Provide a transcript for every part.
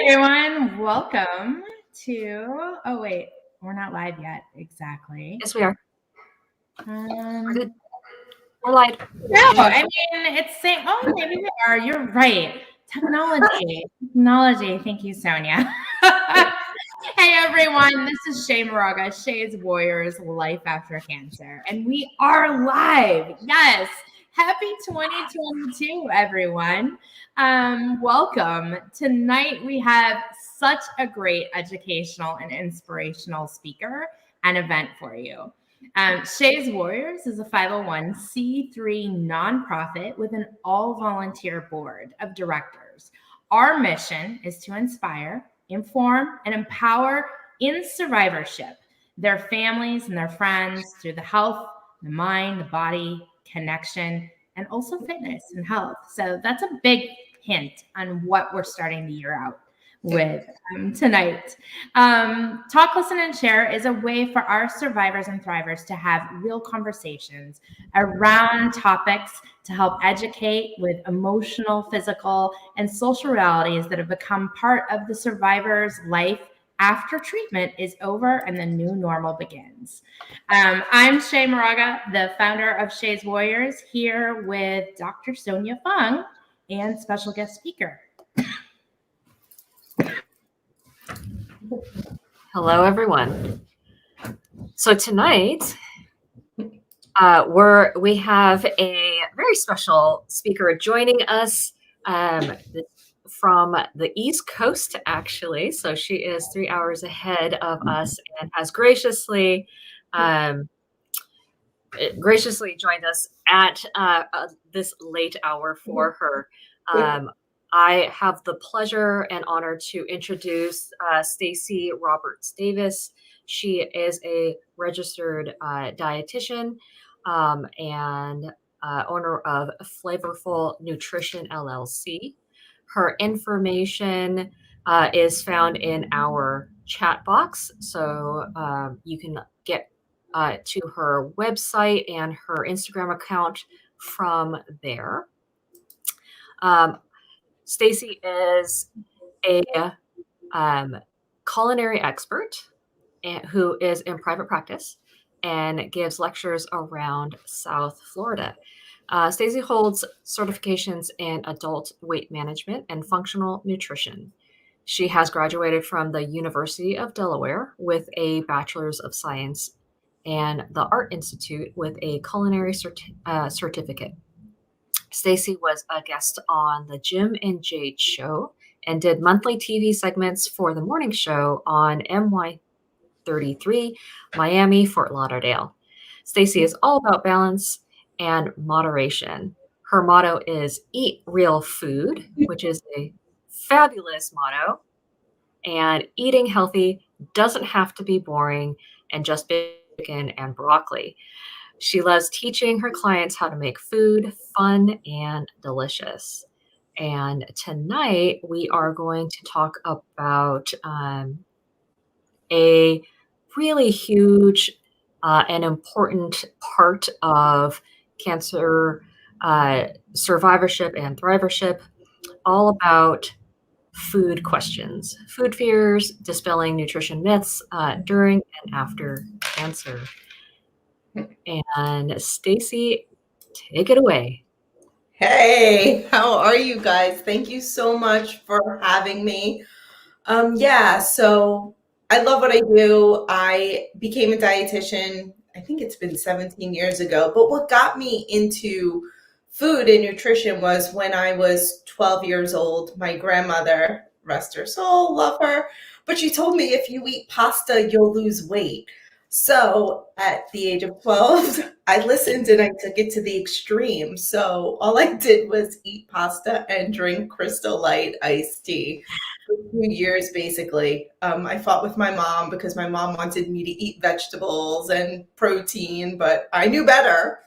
everyone. Welcome to. Oh wait, we're not live yet. Exactly. Yes, we are. Um, We're good. We're live. no, I mean it's saying. Oh, maybe we are. You're right. Technology. Thank you, Sonia. Hey everyone, this is Shay Moraga, Shay's Warriors Life After Cancer, and we are live. Yes, happy 2022, everyone. Welcome. Tonight we have such a great educational and inspirational speaker and event for you. Shay's Warriors is a 501c3 nonprofit with an all-volunteer board of directors. Our mission is to inspire, inform, and empower in survivorship their families and their friends through the health, the mind, the body, connection, and also fitness and health. So that's a big hint on what we're starting the year out with tonight. Talk, Listen, and Share is a way for our survivors and thrivers to have real conversations around topics to help educate with emotional, physical, and social realities that have become part of the survivor's life after treatment is over and the new normal begins. I'm Shay Moraga, the founder of Shay's Warriors, here with Dr. Sonia Fung and special guest speaker. Hello, everyone. So tonight, we have a very special speaker joining us from the East Coast, actually. So she is 3 hours ahead of us and has graciously joined us at this late hour for her. I have the pleasure and honor to introduce Stacy Roberts Davis. She is a registered dietitian and owner of Flavorful Nutrition LLC. Her information is found in our chat box, so you can get to her website and her Instagram account from there. Stacy is a culinary expert who is in private practice and gives lectures around South Florida. Stacy holds certifications in adult weight management and functional nutrition. She has graduated from the University of Delaware with a Bachelor's of Science and the Art Institute with a culinary certificate. Stacy was a guest on the Jim and Jade show and did monthly TV segments for the morning show on MY33, Miami, Fort Lauderdale. Stacy is all about balance and moderation. Her motto is Eat Real Food, which is a fabulous motto. And eating healthy doesn't have to be boring and just bacon and broccoli. She loves teaching her clients how to make food fun and delicious. And tonight we are going to talk about a really huge and important part of cancer survivorship and thrivership, all about food questions, food fears, dispelling nutrition myths during and after cancer. And Stacy, take it away. Hey, how are you guys? Thank you so much for having me. So I love what I do. I became a dietitian, I think it's been 17 years ago. But what got me into food and nutrition was when I was 12 years old. My grandmother, rest her soul, love her, but she told me if you eat pasta, you'll lose weight. So at the age of 12, I listened and I took it to the extreme. So all I did was eat pasta and drink Crystal Light iced tea for 2 years, basically. I fought with my mom because my mom wanted me to eat vegetables and protein, but I knew better.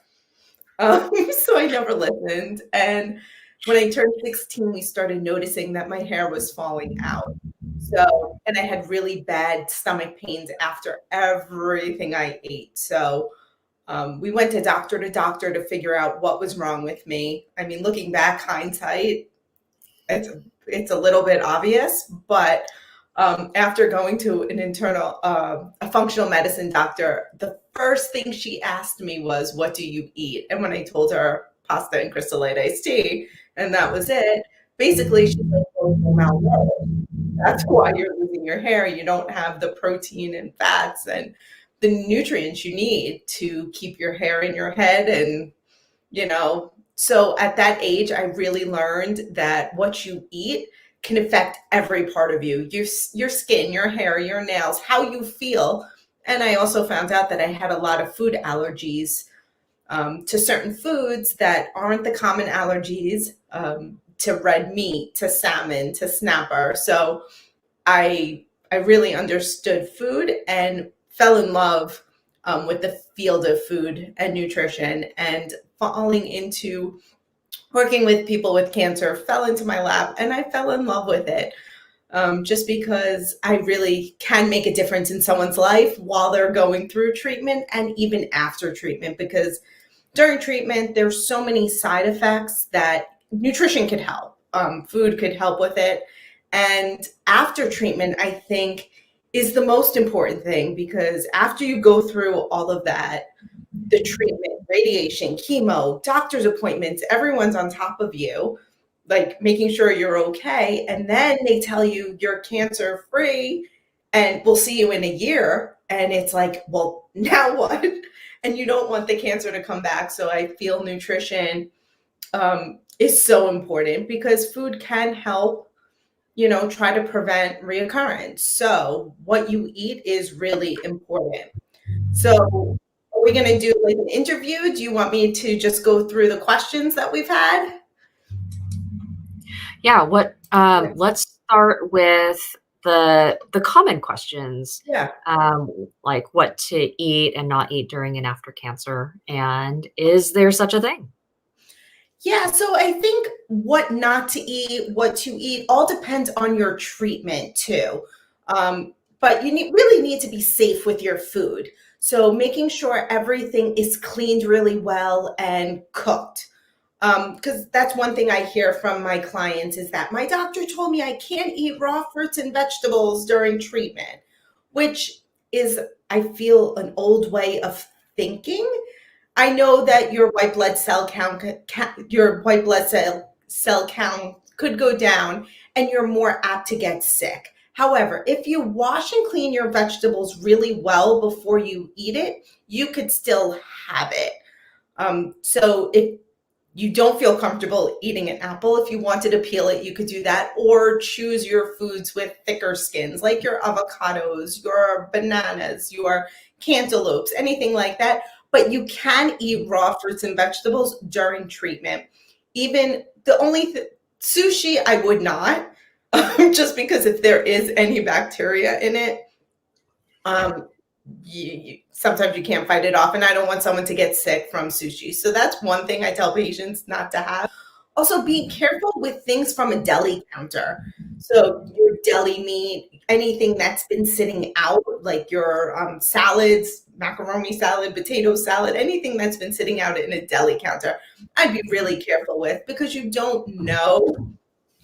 So I never listened. And when I turned 16, we started noticing that my hair was falling out. So, and I had really bad stomach pains after everything I ate. So we went to doctor to figure out what was wrong with me. I mean, looking back, hindsight, it's it's a little bit obvious, but after going to an a functional medicine doctor, the first thing she asked me was, what do you eat? And when I told her pasta and Crystal Light iced tea, and that was it, basically she's like, well, you're malnourished. That's why you're losing your hair. You don't have the protein and fats and the nutrients you need to keep your hair in your head. And, so at that age, I really learned that what you eat can affect every part of you, your skin, your hair, your nails, how you feel. And I also found out that I had a lot of food allergies to certain foods that aren't the common allergies, to red meat, to salmon, to snapper. So I really understood food and fell in love with the field of food and nutrition, and falling into working with people with cancer fell into my lap, and I fell in love with it. Just because I really can make a difference in someone's life while they're going through treatment and even after treatment, because during treatment, there's so many side effects that nutrition could help. Food could help with it. And after treatment, I think is the most important thing, because after you go through all of that, the treatment, radiation, chemo, doctor's appointments, everyone's on top of you, like making sure you're okay. And then they tell you you're cancer free and we'll see you in a year. And it's like, well, now what? And you don't want the cancer to come back. So I feel nutrition is so important, because food can help, try to prevent reoccurrence. So what you eat is really important. So are we going to do like an interview? Do you want me to just go through the questions that we've had? Yeah. Let's start with the common questions. Yeah. Like what to eat and not eat during and after cancer. And is there such a thing? Yeah, so I think what not to eat, what to eat, all depends on your treatment too. But you really need to be safe with your food. So making sure everything is cleaned really well and cooked. Because that's one thing I hear from my clients, is that my doctor told me I can't eat raw fruits and vegetables during treatment, which is, I feel, an old way of thinking. I know that your white blood cell count could go down, and you're more apt to get sick. However, if you wash and clean your vegetables really well before you eat it, you could still have it. So if you don't feel comfortable eating an apple, if you wanted to peel it, you could do that, or choose your foods with thicker skins, like your avocados, your bananas, your cantaloupes, anything like that. But you can eat raw fruits and vegetables during treatment. Even sushi, I would not, just because if there is any bacteria in it, sometimes you can't fight it off, and I don't want someone to get sick from sushi. So that's one thing I tell patients not to have. Also, be careful with things from a deli counter. So your deli meat, anything that's been sitting out, like your salads, macaroni salad, potato salad, anything that's been sitting out in a deli counter, I'd be really careful with, because you don't know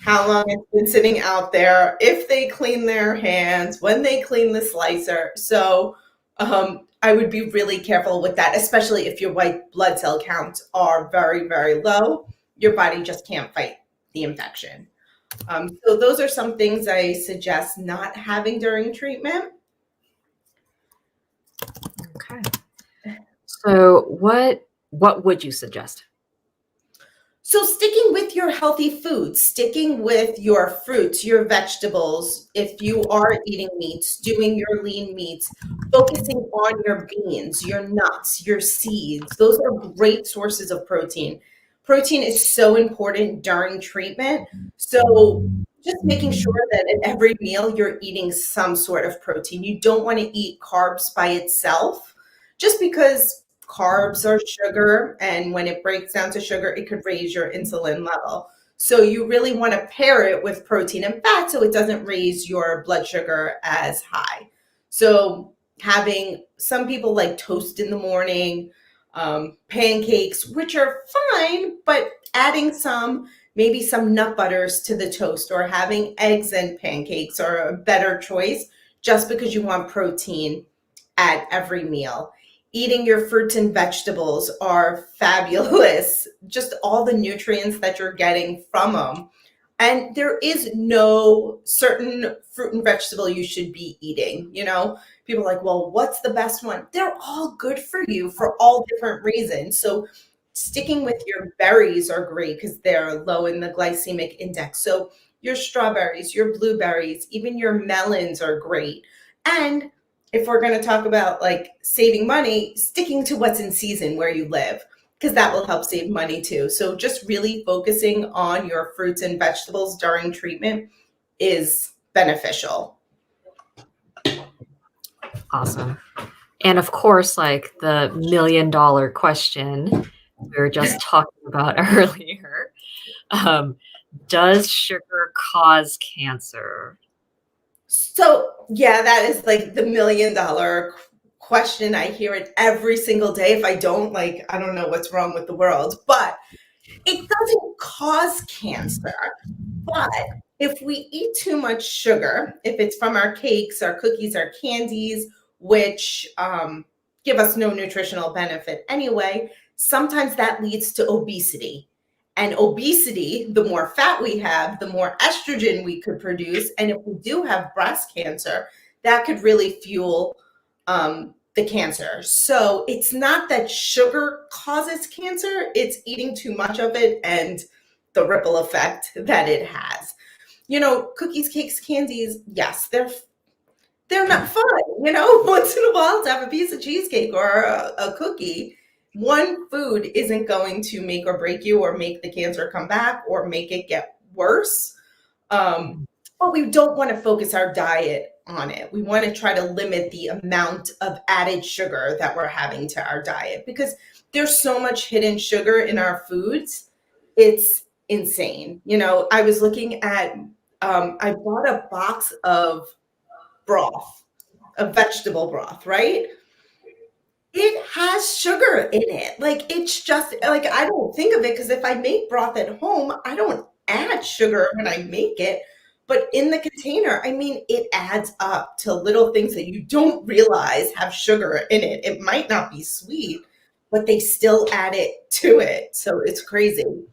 how long it's been sitting out there, if they clean their hands, when they clean the slicer. So I would be really careful with that, especially if your white blood cell counts are very, very low. Your body just can't fight the infection. So those are some things I suggest not having during treatment. Okay. So what would you suggest? So sticking with your healthy foods, sticking with your fruits, your vegetables, if you are eating meats, doing your lean meats, focusing on your beans, your nuts, your seeds. Those are great sources of protein. Protein is so important during treatment. So just making sure that at every meal you're eating some sort of protein. You don't want to eat carbs by itself, just because carbs are sugar, and when it breaks down to sugar, it could raise your insulin level. So you really want to pair it with protein and fat so it doesn't raise your blood sugar as high. So having, some people like toast in the morning, pancakes, which are fine, but adding some maybe some nut butters to the toast, or having eggs and pancakes are a better choice just because you want protein at every meal. Eating your fruits and vegetables are fabulous. Just all the nutrients that you're getting from them. And there is no certain fruit and vegetable you should be eating. People are like, well, what's the best one? They're all good for you for all different reasons. So sticking with your berries are great because they're low in the glycemic index. So your strawberries, your blueberries, even your melons are great. And if we're going to talk about like saving money, sticking to what's in season where you live, because that will help save money too. So just really focusing on your fruits and vegetables during treatment is beneficial. Awesome. And of course, like the $1 million question we were just talking about earlier, does sugar cause cancer? So yeah, that is like the $1 million question. I hear it every single day. If I don't, I don't know what's wrong with the world. But it doesn't cause cancer. But if we eat too much sugar, if it's from our cakes, our cookies, our candies, which give us no nutritional benefit anyway, sometimes that leads to obesity. And obesity, the more fat we have, the more estrogen we could produce. And if we do have breast cancer, that could really fuel the cancer. So it's not that sugar causes cancer, it's eating too much of it and the ripple effect that it has. Cookies, cakes, candies, yes, they're not fun. Once in a while to have a piece of cheesecake or a cookie. One food isn't going to make or break you or make the cancer come back or make it get worse. But we don't want to focus our diet on it. We want to try to limit the amount of added sugar that we're having to our diet because there's so much hidden sugar in our foods. It's insane. I was looking at, I bought a box of broth, a vegetable broth, right? It has sugar in it. It's just I don't think of it because if I make broth at home, I don't add sugar when I make it. But in the container, it adds up to little things that you don't realize have sugar in it. It might not be sweet, but they still add it to it. So it's crazy.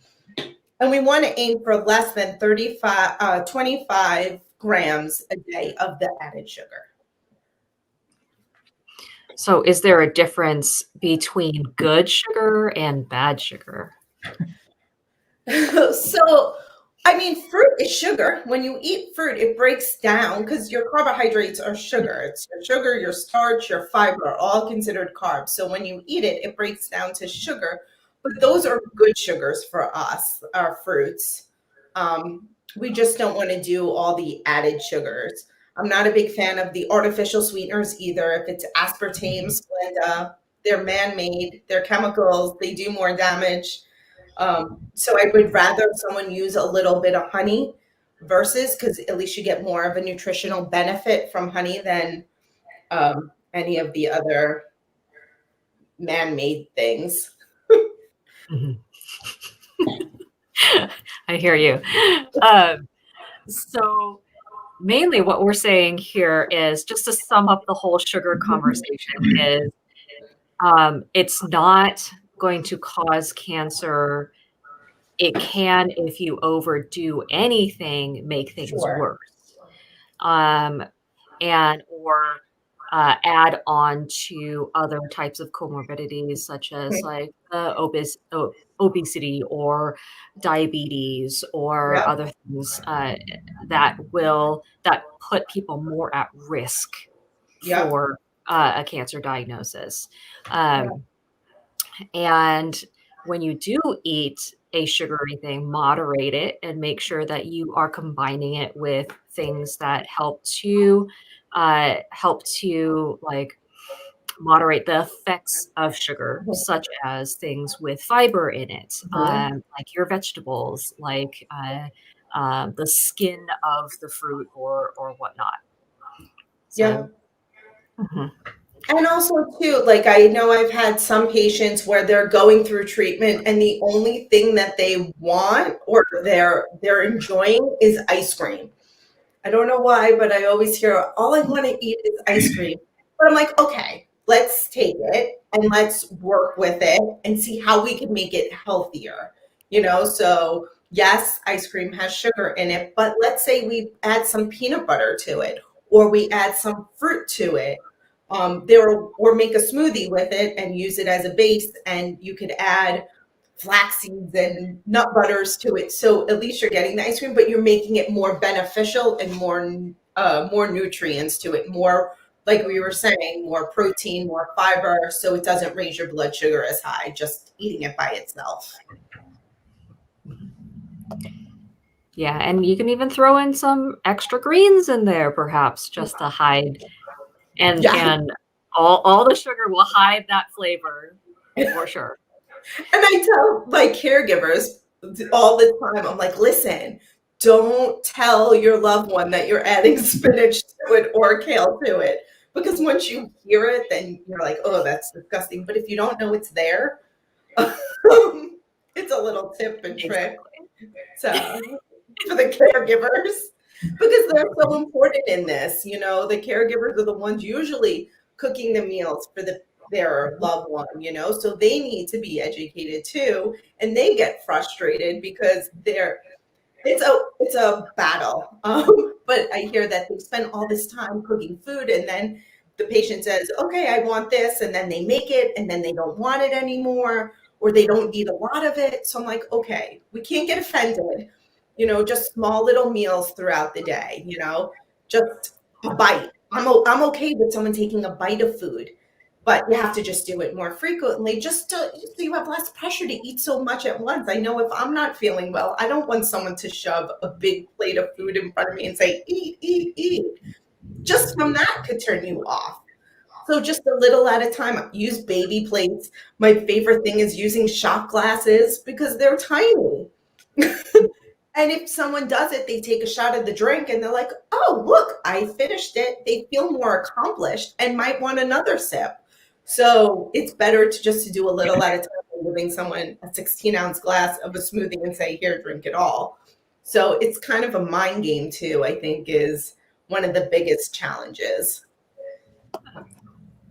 And we want to aim for less than 25 grams a day of the added sugar. So is there a difference between good sugar and bad sugar? So, fruit is sugar. When you eat fruit, it breaks down because your carbohydrates are sugar. It's your sugar, your starch, your fiber are all considered carbs. So when you eat it, it breaks down to sugar. But those are good sugars for us, our fruits. We just don't want to do all the added sugars. I'm not a big fan of the artificial sweeteners either. If it's aspartame, Splenda, they're man-made, they're chemicals, they do more damage. So I would rather someone use a little bit of honey versus, because at least you get more of a nutritional benefit from honey than any of the other man-made things. I hear you. So mainly what we're saying here is, just to sum up the whole sugar conversation, is it's not going to cause cancer. It can, if you overdo anything, make things worse. And or add on to other types of comorbidities, such as like obesity or diabetes or other things that put people more at risk for a cancer diagnosis. And when you do eat a sugary thing, moderate it and make sure that you are combining it with things that help to like moderate the effects of sugar, such as things with fiber in it, like your vegetables, like the skin of the fruit or whatnot. So, And also too, like I know I've had some patients where they're going through treatment and the only thing that they want or they're enjoying is ice cream. I don't know why, but I always hear all I want to eat is ice cream. But I'm like, okay, let's take it and let's work with it and see how we can make it healthier. So yes, ice cream has sugar in it, but let's say we add some peanut butter to it or we add some fruit to it. Or make a smoothie with it and use it as a base, and you could add flax seeds and nut butters to it. So at least you're getting the ice cream, but you're making it more beneficial and more nutrients to it, more like we were saying, more protein, more fiber, so it doesn't raise your blood sugar as high just eating it by itself. Yeah, and you can even throw in some extra greens in there, perhaps, just to hide. And all the sugar will hide that flavor for sure. And I tell my caregivers all the time, I'm like, listen, don't tell your loved one that you're adding spinach to it or kale to it. Because once you hear it, then you're like, oh, that's disgusting. But if you don't know it's there, it's a little tip and trick. So for the caregivers, because they're so important in this, the caregivers are the ones usually cooking the meals for their loved one, so they need to be educated too, and they get frustrated because it's a battle. But I hear that they spend all this time cooking food, and then the patient says, okay, I want this, and then they make it, and then they don't want it anymore, or they don't eat a lot of it. So I'm like, okay, we can't get offended, just small little meals throughout the day, just a bite. I'm okay with someone taking a bite of food, but you have to just do it more frequently so you have less pressure to eat so much at once. I know if I'm not feeling well, I don't want someone to shove a big plate of food in front of me and say, eat, eat, eat. Just from that could turn you off. So just a little at a time. Use baby plates. My favorite thing is using shot glasses because they're tiny. And if someone does it, they take a shot of the drink and they're like, oh, look, I finished it. They feel more accomplished and might want another sip. So it's better to do a little at a time than giving someone a 16-ounce glass of a smoothie and say, here, drink it all. So it's kind of a mind game too, I think, is one of the biggest challenges.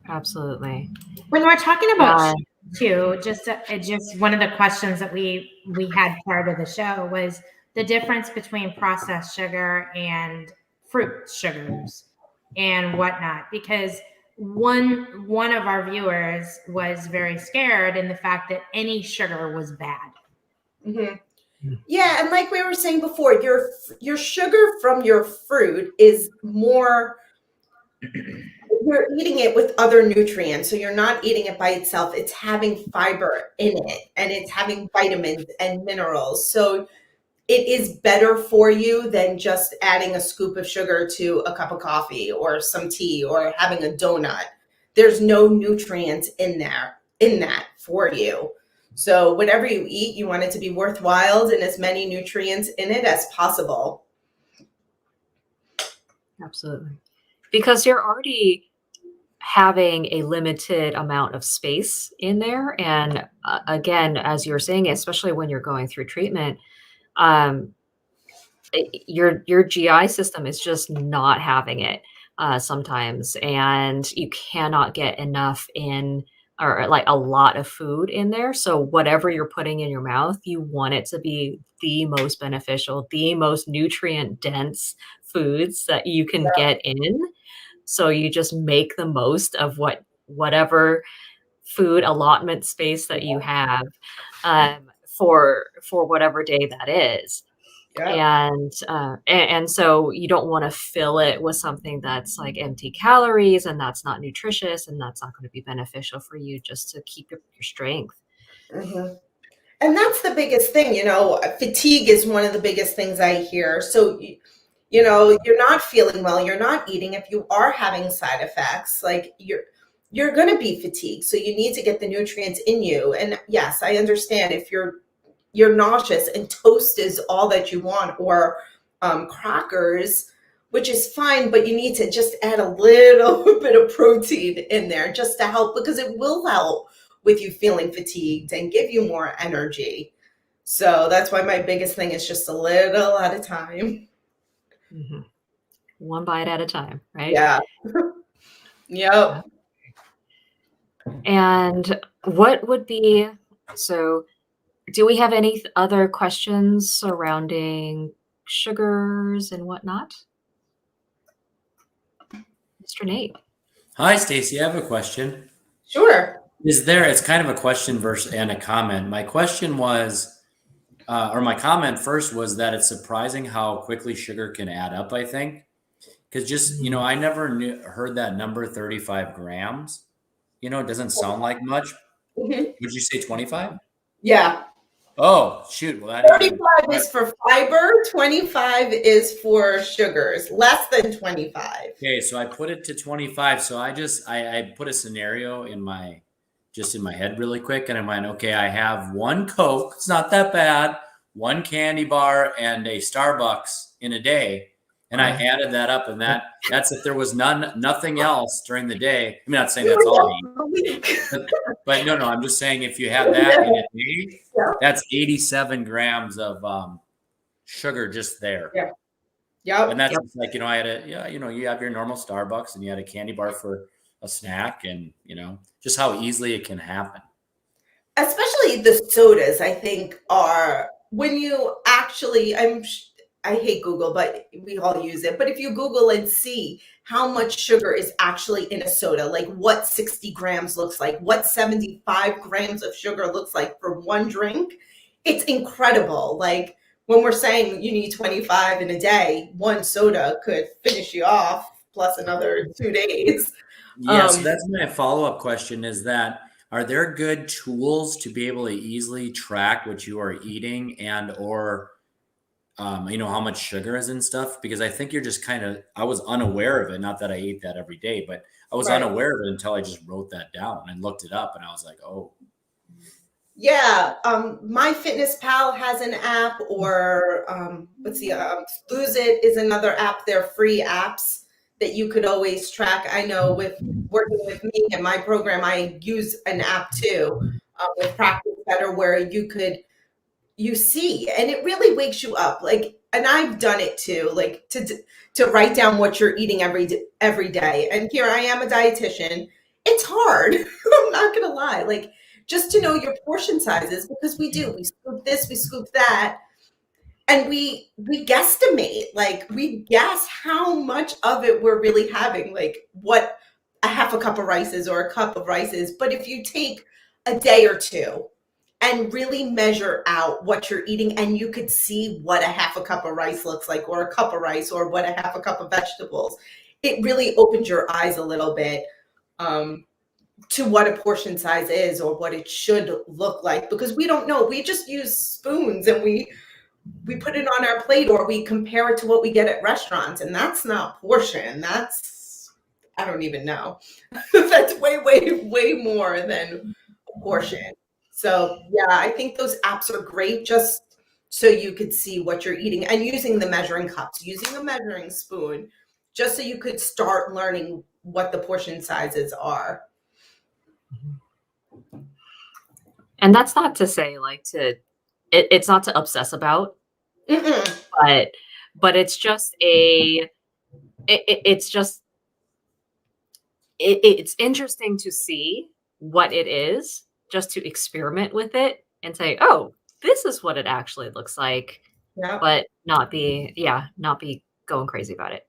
Absolutely. When we're talking about too, just one of the questions that we had prior to the show was the difference between processed sugar and fruit sugars and whatnot, because one of our viewers was very scared in the fact that any sugar was bad. Mm-hmm. Yeah, and like we were saying before, your sugar from your fruit is more, you're eating it with other nutrients. So you're not eating it by itself. It's having fiber in it and it's having vitamins and minerals. So it is better for you than just adding a scoop of sugar to a cup of coffee or some tea or having a donut. There's no nutrients in that for you. So whatever you eat, you want it to be worthwhile and as many nutrients in it as possible. Absolutely. Because you're already having a limited amount of space in there. And again, as you're saying, especially when you're going through treatment, your GI system is just not having it sometimes, and you cannot get enough in, or like a lot of food in there. So whatever you're putting in your mouth, you want it to be the most beneficial, the most nutrient dense foods that you can get in. So you just make the most of whatever food allotment space that you have for whatever day that is. Yeah. And so you don't want to fill it with something that's like empty calories and that's not nutritious and that's not going to be beneficial for you, just to keep your strength. Mm-hmm. And that's the biggest thing, fatigue is one of the biggest things I hear. So, you're not feeling well, you're not eating. If you are having side effects, like you're going to be fatigued. So you need to get the nutrients in you. And yes, I understand if you're nauseous and toast is all that you want, or crackers, which is fine, but you need to just add a little bit of protein in there just to help, because it will help with you feeling fatigued and give you more energy. So that's why my biggest thing is just a little at a time. Mhm. One bite at a time, right? Yeah. Yep. And what would be, so do we have any other questions surrounding sugars and whatnot? Mr. Nate. Hi, Stacy. I have a question. Sure. It's kind of a question and a comment. My question was, or my comment first was that it's surprising how quickly sugar can add up, I think. Because just, I never heard that number 35 grams. It doesn't sound like much. Mhm. Would you say 25? Yeah. Oh, shoot. Well, 35 is for fiber, 25 is for sugars, less than 25. Okay, so I put it to 25. So I put a scenario in my head really quick, and I went, okay, I have one Coke, it's not that bad, one candy bar, and a Starbucks in a day. And I added that up, and that's if there was nothing else during the day. I'm not saying that's all I eat, but no, I'm just saying if you have that in a day, that's 87 grams of sugar just there. Yeah. Yep. And that's like, I had you have your normal Starbucks, and you had a candy bar for a snack, and just how easily it can happen. Especially the sodas, I think, are when you actually, I hate Google, but we all use it. But if you Google and see how much sugar is actually in a soda, like what 60 grams looks like, what 75 grams of sugar looks like for one drink, it's incredible. Like when we're saying you need 25 in a day, one soda could finish you off plus another 2 days. Yeah, so that's my follow-up question is that, are there good tools to be able to easily track what you are eating and or how much sugar is in stuff? Because I think you're just I was unaware of it. Not that I ate that every day, but I was unaware of it until I just wrote that down and looked it up, and I was like, oh. Yeah, MyFitnessPal has an app, or Lose It is another app. They're free apps that you could always track. I know with working with me and my program, I use an app too with Practice Better, where you see, and it really wakes you up. Like, and I've done it too, like to write down what you're eating every day. And here I am, a dietitian. It's hard. I'm not gonna lie. Like, just to know your portion sizes, because we scoop this, we scoop that, and we guesstimate, like we guess how much of it we're really having, like what a half a cup of rice is or a cup of rice is. But if you take a day or two and really measure out what you're eating, and you could see what a half a cup of rice looks like, or a cup of rice, or what a half a cup of vegetables, it really opens your eyes a little bit to what a portion size is or what it should look like, because we don't know. We just use spoons and we put it on our plate, or we compare it to what we get at restaurants, and that's not portion. That's, I don't even know. That's way, way, way more than a portion. So yeah, I think those apps are great just so you could see what you're eating, and using the measuring cups, using a measuring spoon, just so you could start learning what the portion sizes are. And that's not to say it's not to obsess about, but it's just it's interesting to see what it is, just to experiment with it and say, oh, this is what it actually looks like, but not be going crazy about it.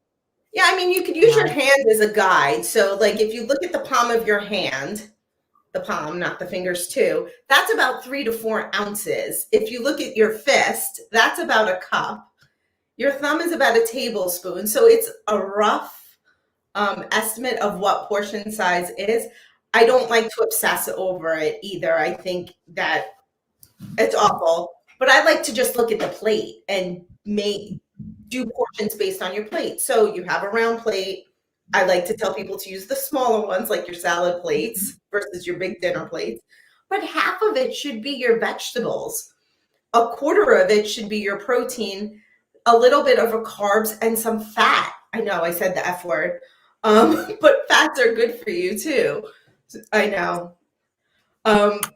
Yeah, I mean, you could use your hand as a guide. So like if you look at the palm of your hand, the palm, not the fingers too, that's about 3 to 4 ounces. If you look at your fist, that's about a cup. Your thumb is about a tablespoon. So it's a rough estimate of what portion size is. I don't like to obsess over it either. I think that it's awful, but I like to just look at the plate and do portions based on your plate. So you have a round plate. I like to tell people to use the smaller ones, like your salad plates versus your big dinner plates. But half of it should be your vegetables. A quarter of it should be your protein, a little bit of a carbs, and some fat. I know I said the F word. But fats are good for you too. I know.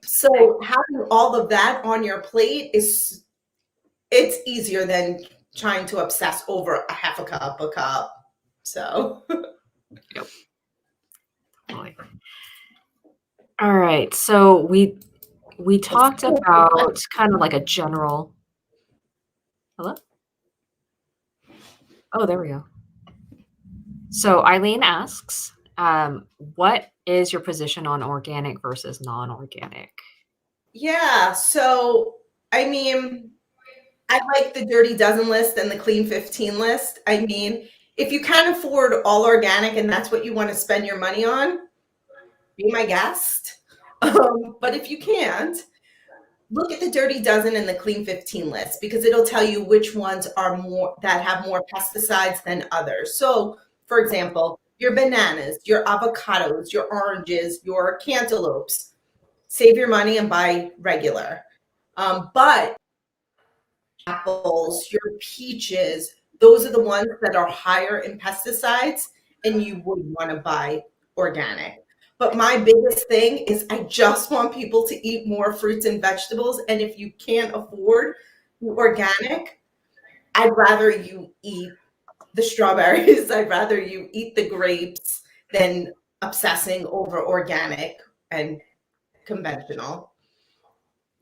So having all of that on your plate it's easier than trying to obsess over a half a cup. So Yep. Totally. All right. So we talked about kind of like a general. Hello? Oh, there we go. So Eileen asks, what is your position on organic versus non-organic? yeah, so I mean, I like the Dirty Dozen list and the Clean 15 list. I mean, if you can't afford all organic and that's what you want to spend your money on, be my guest. But if you can't, look at the Dirty Dozen and the Clean 15 list because it'll tell you which ones are more that have more pesticides than others. So, for example, your bananas, your avocados, your oranges, your cantaloupes, save your money and buy regular. But apples, your peaches, those are the ones that are higher in pesticides and you would want to buy organic. But my biggest thing is I just want people to eat more fruits and vegetables. And if you can't afford organic, I'd rather you eat the strawberries. I'd rather you eat the grapes than obsessing over organic and conventional.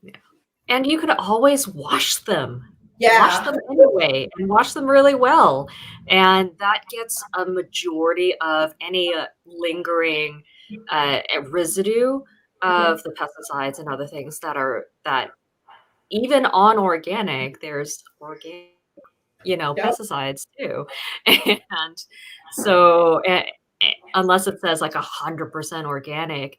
Yeah. And you could always wash them. Yeah. Wash them anyway and wash them really well. And that gets a majority of any lingering residue of the pesticides and other things that even on organic, there's organic, Yep. pesticides too. And so unless it says like 100% organic,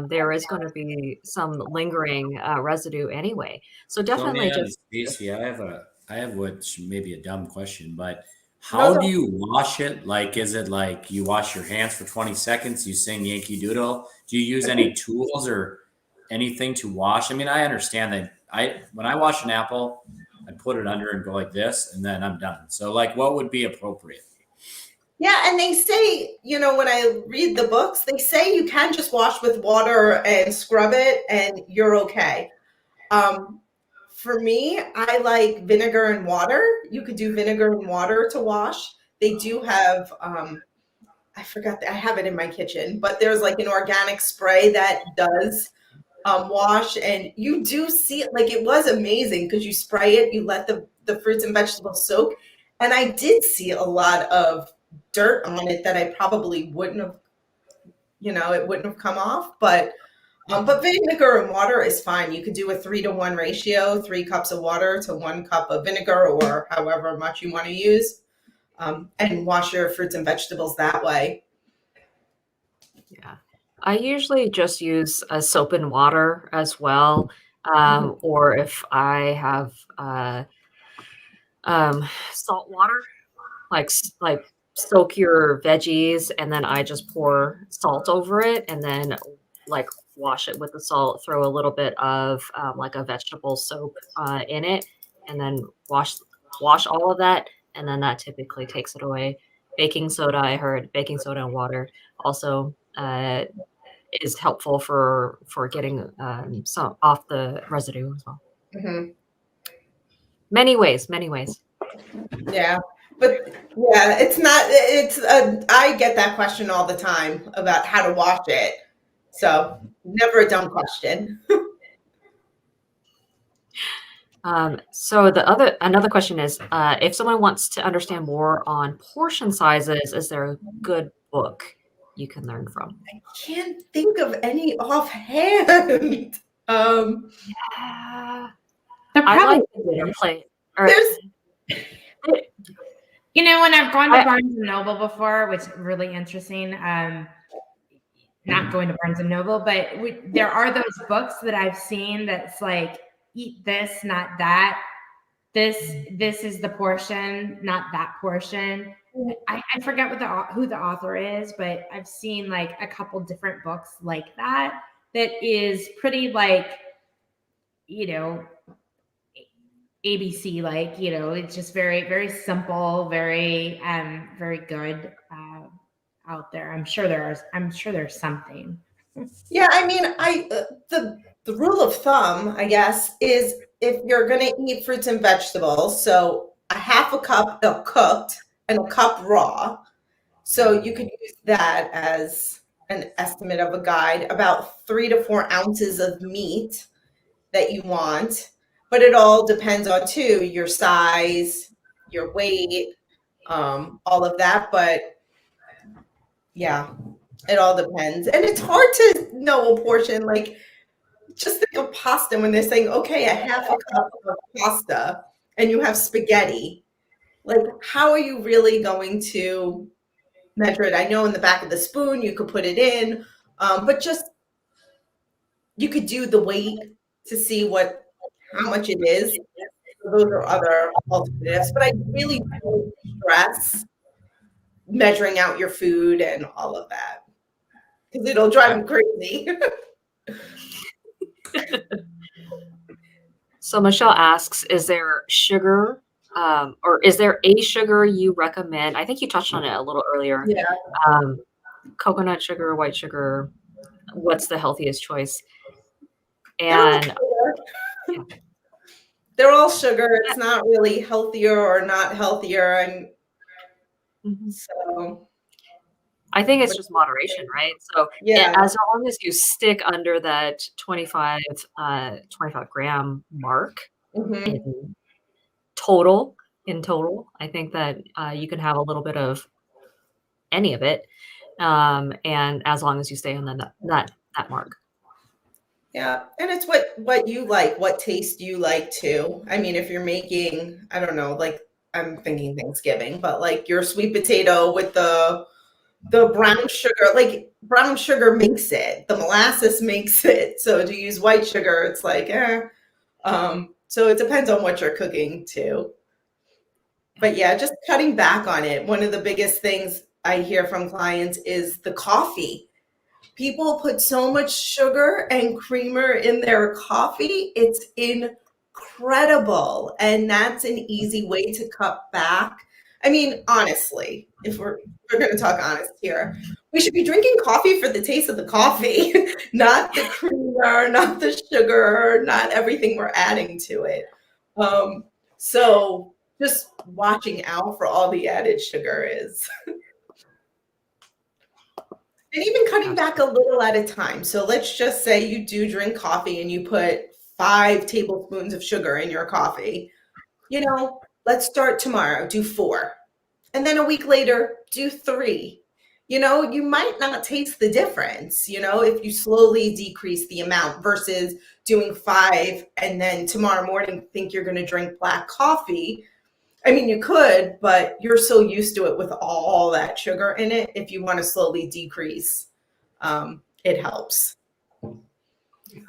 there is going to be some lingering residue anyway. So definitely Sonia, just Stacey, I have what's maybe a dumb question, but how do you wash it? Like, is it like you wash your hands for 20 seconds, you sing Yankee Doodle? Do you use any tools or anything to wash? I mean, I understand that when I wash an apple, I put it under and go like this, and then I'm done. So, like, what would be appropriate? Yeah, and they say, when I read the books, they say you can just wash with water and scrub it and you're okay. For me, I like vinegar and water. You could do vinegar and water to wash. They do have, I forgot, I have it in my kitchen, but there's like an organic spray that does wash, and you do see it. Like, it was amazing because you spray it, you let the fruits and vegetables soak, and I did see a lot of dirt on it that I probably wouldn't have, it wouldn't have come off, but vinegar and water is fine. You could do a 3-to-1 ratio, 3 cups of water to 1 cup of vinegar, or however much you want to use, and wash your fruits and vegetables that way. Yeah. I usually just use soap and water as well. Or if I have salt water, like soak your veggies and then I just pour salt over it and then like wash it with the salt, throw a little bit of like a vegetable soap in it, and then wash all of that, and then that typically takes it away. Baking soda, I heard baking soda and water also is helpful for getting some off the residue as well. Mm-hmm. Many ways. Yeah. But yeah, I get that question all the time about how to wash it. So never a dumb question. So another question is, if someone wants to understand more on portion sizes, is there a good book you can learn from? I can't think of any offhand. Yeah. I like to play. when I've gone to Barnes and Noble before, which is really interesting. Not going to Barnes and Noble, but there are those books that I've seen that's like, eat this, not that. This is the portion, not that portion. I forget who the author is, but I've seen like a couple different books like that is pretty like, ABC, like, you know, it's just very, very simple, very, very good out there. I'm sure there's something. Yeah, I mean, the rule of thumb, I guess, is if you're going to eat fruits and vegetables, so a half a cup of cooked and a cup raw. So you could use that as an estimate of a guide, about 3 to 4 ounces of meat that you want. But it all depends on too your size, your weight, all of that. But yeah, it all depends. And it's hard to know a portion. Like, just think of pasta when they're saying, okay, a half a cup of pasta and you have spaghetti. Like, how are you really going to measure it? I know in the back of the spoon you could put it in, but just you could do the weight to see how much it is. So those are other alternatives. But I really don't stress measuring out your food and all of that because it'll drive you crazy. So Michelle asks, is there sugar or is there a sugar you recommend? I think you touched on it a little earlier. Yeah. Coconut sugar, white sugar, what's the healthiest choice? And yeah. They're all sugar. It's not really healthier or not healthier. And so I think it's just moderation, right? So yeah, as long as you stick under that 25 gram mark in total, I think that you can have a little bit of any of it, and as long as you stay on that mark. Yeah, and it's what you like, what taste you like too. I mean, if you're making, I don't know, like I'm thinking Thanksgiving, but like your sweet potato with the brown sugar, like brown sugar makes it, the molasses makes it. So to use white sugar, it's like, so it depends on what you're cooking too. But yeah, just cutting back on it. One of the biggest things I hear from clients is the coffee. People put so much sugar and creamer in their coffee. It's incredible. And that's an easy way to cut back. I mean, honestly, if we're going to talk honest here, we should be drinking coffee for the taste of the coffee, not the creamer, not the sugar, not everything we're adding to it. So just watching out for all the added sugar is. And even cutting back a little at a time. So let's just say you do drink coffee and you put 5 tablespoons of sugar in your coffee. You know, let's start tomorrow, do 4. And then a week later, do 3. You know, you might not taste the difference, you know, if you slowly decrease the amount versus doing 5 and then tomorrow morning think you're going to drink black coffee. I mean, you could, but you're so used to it with all that sugar in it. If you want to slowly decrease, it helps. Yeah.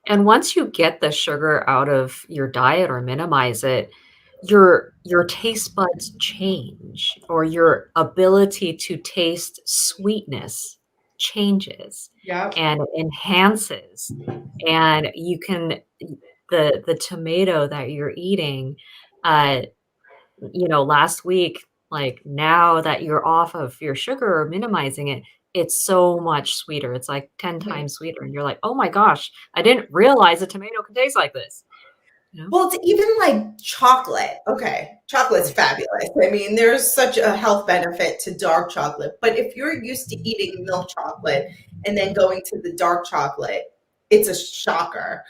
And once you get the sugar out of your diet or minimize it, your taste buds change, or your ability to taste sweetness changes. Yeah. And it enhances. And you can, the tomato that you're eating, you know, last week, like now that you're off of your sugar or minimizing it, it's so much sweeter. It's like 10 times sweeter. And you're like, oh my gosh, I didn't realize a tomato can taste like this. You know? Well, it's even like chocolate. Okay. Chocolate's fabulous. I mean, there's such a health benefit to dark chocolate. But if you're used to eating milk chocolate and then going to the dark chocolate, it's a shocker.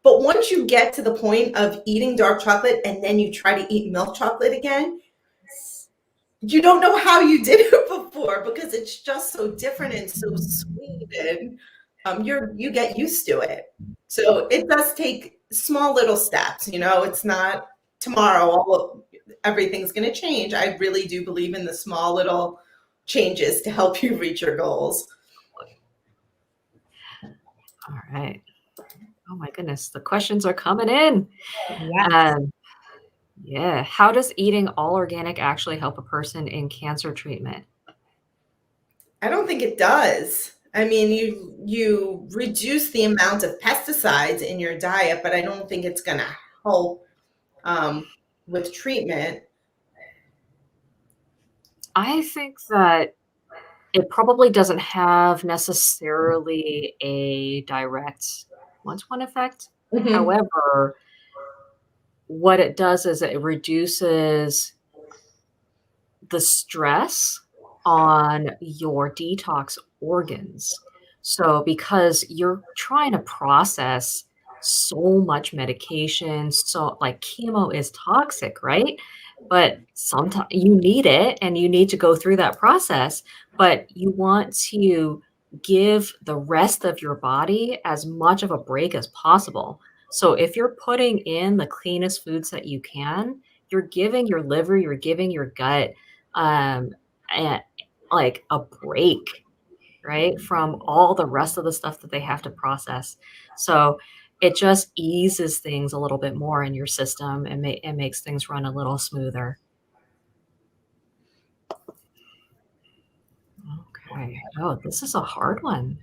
But once you get to the point of eating dark chocolate and then you try to eat milk chocolate again, you don't know how you did it before because it's just so different and so sweet, and you get used to it. So it does take small little steps. You know, it's not tomorrow everything's going to change. I really do believe in the small little changes to help you reach your goals. All right. Oh my goodness, the questions are coming in. Yes. Yeah. How does eating all organic actually help a person in cancer treatment? I don't think it does. I mean, you reduce the amount of pesticides in your diet, but I don't think it's going to help with treatment? I think that it probably doesn't have necessarily a direct one-to-one effect. Mhm. However, what it does is it reduces the stress on your detox organs. So because you're trying to process so much medication, so like chemo is toxic, right? But sometimes you need it and you need to go through that process, but you want to give the rest of your body as much of a break as possible. So if you're putting in the cleanest foods that you can, you're giving your liver, you're giving your gut um, and like a break, right, from all the rest of the stuff that they have to process. So it just eases things a little bit more in your system and it makes things run a little smoother. Okay. Oh, this is a hard one.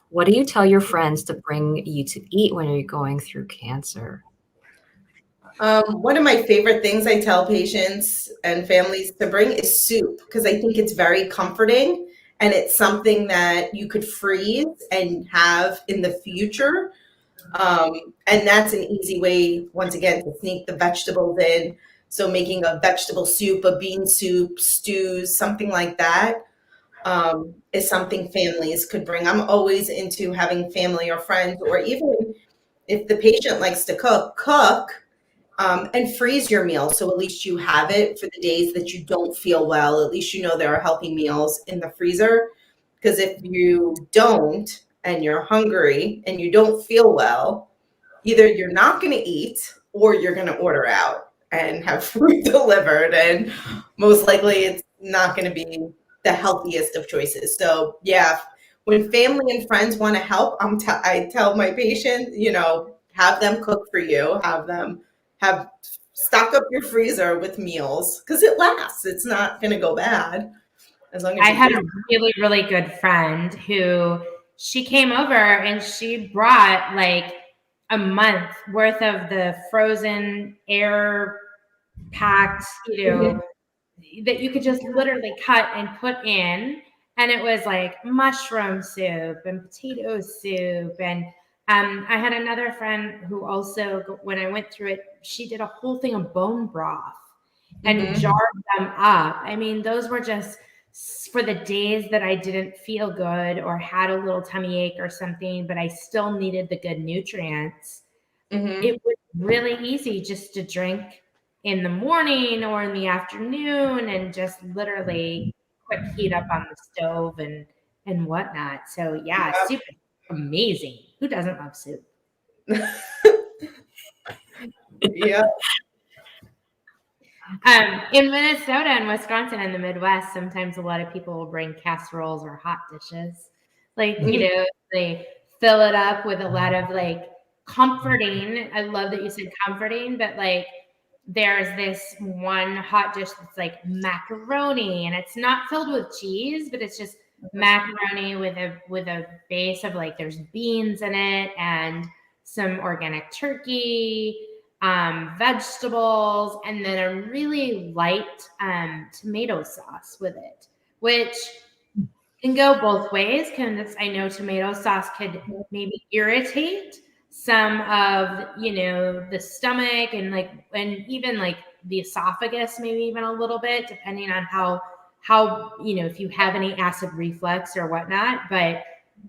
What do you tell your friends to bring you to eat when you're going through cancer? One of my favorite things I tell patients and families to bring is soup, because I think it's very comforting and it's something that you could freeze and have in the future. And that's an easy way, once again, to sneak the vegetables in. So making a vegetable soup, a bean soup, stews, something like that, is something families could bring. I'm always into having family or friends, or even if the patient likes to cook, and freeze your meal. So at least you have it for the days that you don't feel well. At least you know there are healthy meals in the freezer. Because if you don't, and you're hungry and you don't feel well, either you're not going to eat or you're going to order out and have food delivered. And most likely it's not going to be the healthiest of choices. So, yeah, when family and friends want to help, I tell my patient, have them cook for you, have stock up your freezer with meals, because it lasts. It's not going to go bad as long as I you had a really, really good friend who she came over and she brought like a month worth of the frozen air packed, that you could just literally cut and put in. And it was like mushroom soup and potato soup. And I had another friend who also, when I went through it, she did a whole thing of bone broth and jarred them up. I mean, those were just for the days that I didn't feel good or had a little tummy ache or something, but I still needed the good nutrients. It was really easy just to drink in the morning or in the afternoon and just literally quick heat up on the stove and whatnot. So yeah, soup is amazing. Who doesn't love soup? Yeah. In Minnesota and Wisconsin and the Midwest, sometimes a lot of people will bring casseroles or hot dishes. Like, they fill it up with a lot of like comforting. I love that you said comforting, but like there's this one hot dish that's like macaroni and it's not filled with cheese, but it's just macaroni with a base of like there's beans in it and some organic turkey, vegetables, and then a really light tomato sauce with it, which can go both ways. Because I know tomato sauce could maybe irritate some of the stomach and even like the esophagus, maybe even a little bit, depending on how if you have any acid reflux or whatnot. But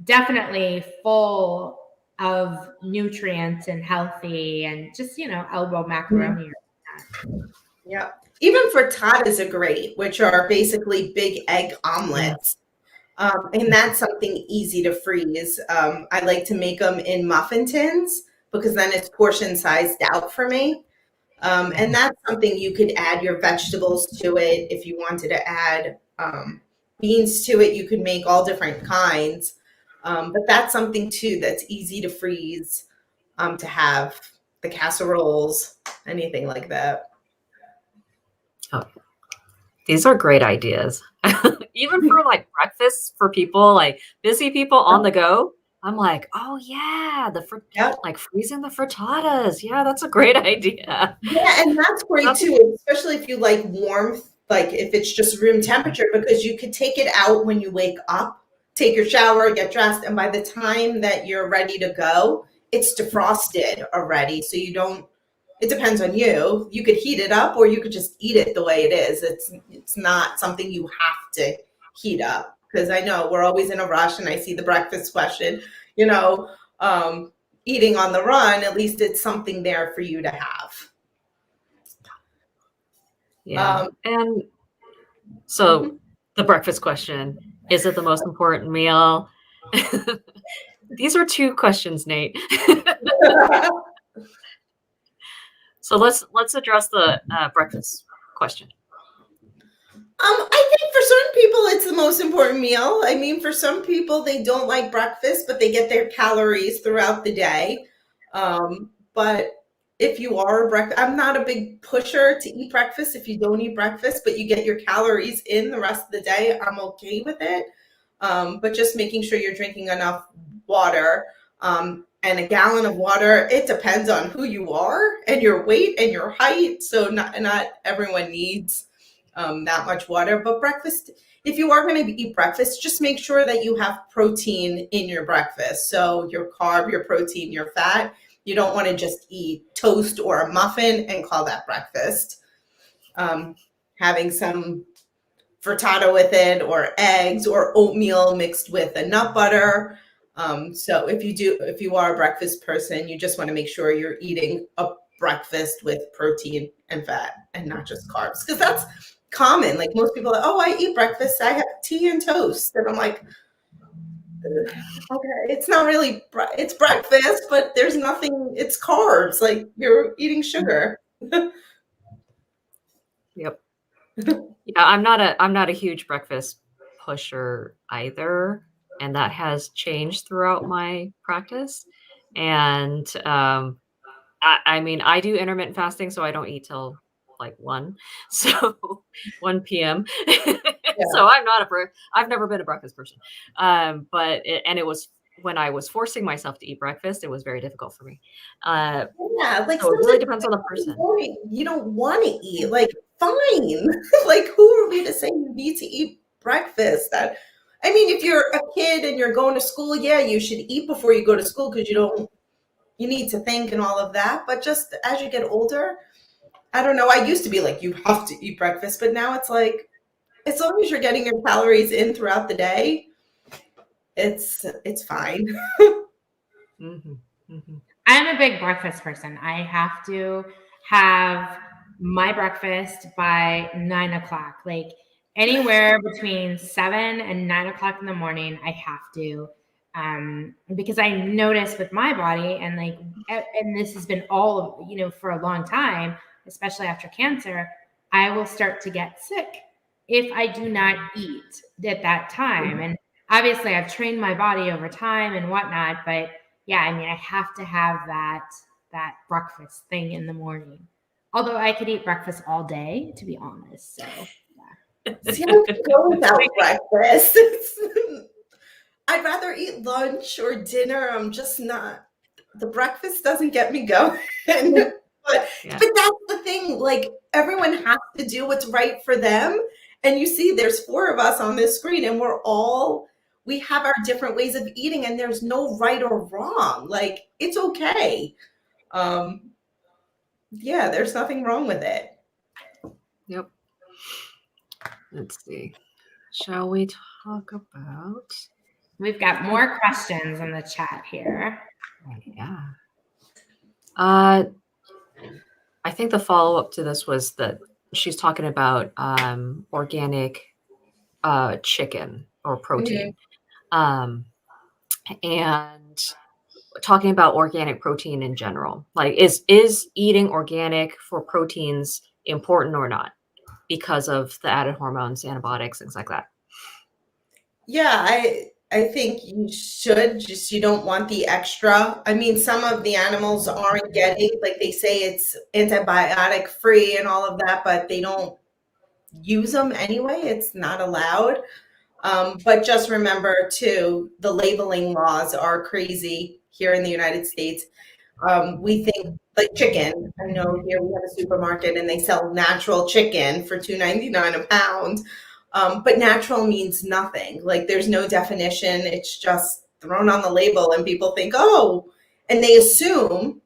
definitely full of nutrients and healthy, and just elbow macaroni or whatnot. Yeah. Even frittatas are great, which are basically big egg omelets. And that's something easy to freeze. I like to make them in muffin tins because then it's portion sized out for me. And that's something you could add your vegetables to it. If you wanted to add beans to it, you could make all different kinds. But that's something too that's easy to freeze, to have the casseroles, anything like that. Oh, these are great ideas. Even for like breakfast for people, like busy people on the go. I'm like, oh yeah, Yep. like freezing the frittatas. Yeah, that's a great idea. Yeah, and that's great That's- too, especially if you like warmth, like if it's just room temperature, because you could take it out when you wake up, take your shower, get dressed, and by the time that you're ready to go, it's defrosted already. So you don't, it depends on you. You could heat it up or you could just eat it the way it is. It's not something you have to heat up. Because I know we're always in a rush and I see the breakfast question, you know, eating on the run, at least it's something there for you to have. Yeah. And so the breakfast question, is it the most important meal? These are two questions, Nate. So let's address the breakfast question. I think for certain people, it's the most important meal. I mean, for some people, they don't like breakfast, but they get their calories throughout the day. But if you are a breakfast, I'm not a big pusher to eat breakfast if you don't eat breakfast, but you get your calories in the rest of the day, I'm okay with it. But just making sure you're drinking enough water. And a gallon of water, it depends on who you are and your weight and your height. So not everyone needs that much water. But breakfast, if you are going to eat breakfast, just make sure that you have protein in your breakfast. So your carb, your protein, your fat. You don't want to just eat toast or a muffin and call that breakfast. Having some frittata with it, or eggs, or oatmeal mixed with a nut butter. So if you are a breakfast person, you just want to make sure you're eating a breakfast with protein and fat and not just carbs, because that's common. Like most people are, oh, I eat breakfast, I have tea and toast, and I'm like, okay, it's not really, it's breakfast, but there's nothing, it's carbs, like you're eating sugar. Yep. Yeah, I'm not a huge breakfast pusher either, and that has changed throughout my practice. And I mean, I do intermittent fasting, so I don't eat till like 1, so 1 p.m. So I've never been a breakfast person. But it was when I was forcing myself to eat breakfast, it was very difficult for me. Yeah, like So it really depends on the person. You don't want to eat, like fine. Like who are we to say you need to eat breakfast? That, I mean, if you're a kid and you're going to school, yeah, you should eat before you go to school because you need to think and all of that. But just as you get older, I don't know. I used to be like, you have to eat breakfast, but now it's like, as long as you're getting your calories in throughout the day, it's fine. Mm-hmm. Mm-hmm. I'm a big breakfast person. I have to have my breakfast by 9 o'clock. Like anywhere between 7 and 9 o'clock in the morning, I have to. Because I notice with my body, and like, and this has been all, for a long time, especially after cancer, I will start to get sick if I do not eat at that time. And obviously I've trained my body over time and whatnot, but yeah, I mean, I have to have that breakfast thing in the morning. Although I could eat breakfast all day, to be honest. So yeah. See, I could go without breakfast. I'd rather eat lunch or dinner. I'm just not. The breakfast doesn't get me going. But that's the thing. Like everyone has to do what's right for them. And you see, there's 4 of us on this screen, and we have our different ways of eating, and there's no right or wrong. Like it's okay. Yeah, there's nothing wrong with it. Yep. Let's see. Shall we talk about? We've got more questions in the chat here. Yeah. I think the follow-up to this was that she's talking about organic chicken or protein. And talking about organic protein in general. Like is eating organic for proteins important or not because of the added hormones, antibiotics, things like that? Yeah, I think you should, just you don't want the extra. I mean, some of the animals aren't getting, like they say it's antibiotic free and all of that, but they don't use them anyway. It's not allowed. But just remember too, the labeling laws are crazy here in the United States. We think like chicken. I know here we have a supermarket and they sell natural chicken for $2.99 a pound. But natural means nothing. Like there's no definition. It's just thrown on the label and people think, oh, and they assume